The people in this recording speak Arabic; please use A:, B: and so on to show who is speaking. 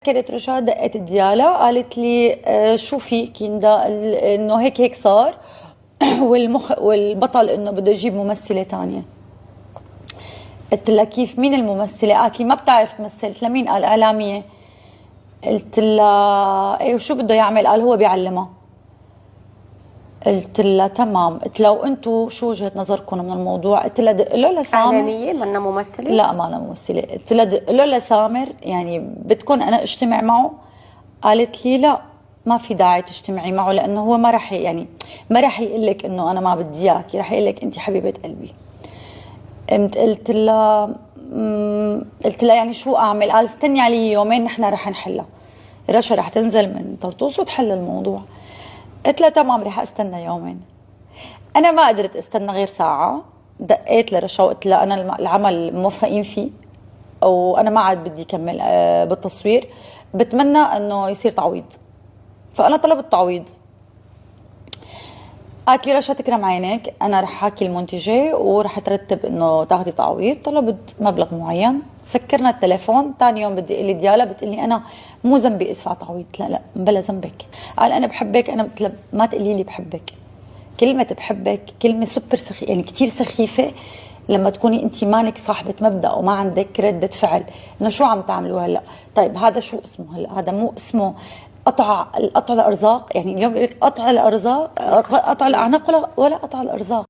A: كانت رشاد دقت الديالة قالت لي شو في كيندا انه هيك صار. والبطل انه بده يجيب ممثلة تانية. قلت لها كيف مين الممثلة؟ قالت لي ما بتعرف تمثل. قلت لها مين؟ قال اعلامية. قلت لها ايه وشو بده يعمل؟ قال هو بيعلمها. قلت لها تمام. قلت لها وانتم شو وجهة نظركم من الموضوع؟ قلت لها دق له لسامر.
B: اعلامية منا ممثلة؟
A: لا ما انا ممثلة. قلت لها دق له لسامر يعني بدكم انا اجتمع معه؟ قالت لي لا ما في داعي تجتمعي معه لانه هو ما رح يعني ما رح يقول لك انه انا ما بدي اياكي، رح يقول لك انت حبيبه قلبي. قلت لها يعني شو اعمل؟ قال استني علي يومين نحن رح نحلها. رشا رح تنزل من طرطوس وتحل الموضوع. قلت لها تمام رح استنى يومين. انا ما قدرت استنى غير ساعه. دقيت لرشا وقلت لها انا العمل موفقين فيه وانا ما عاد بدي اكمل بالتصوير، بتمنى انه يصير تعويض. فانا طلبت تعويض. قالت لي رشا تكرم عينك انا رح حاكي المنتجه ورح ترتب انه تاخذي تعويض. طلبت مبلغ معين، سكرنا التليفون. ثاني يوم بدي لي ديالا بتقول لي انا مو ذنبي ادفع تعويض. لا لا بلا ذنبك. قال انا بحبك. انا قلت له ما تقولي لي بحبك. كلمه بحبك كلمه سوبر يعني كثير سخيفه لما تكوني انت مانك صاحبه مبدا وما عندك رده فعل انه شو عم تعملوا هلا. طيب هذا شو اسمه هلا؟ هذا مو اسمه قطع الارزاق؟ يعني اليوم يقول لك قطع الارزاق، قطع الاعناق ولا قطع الارزاق.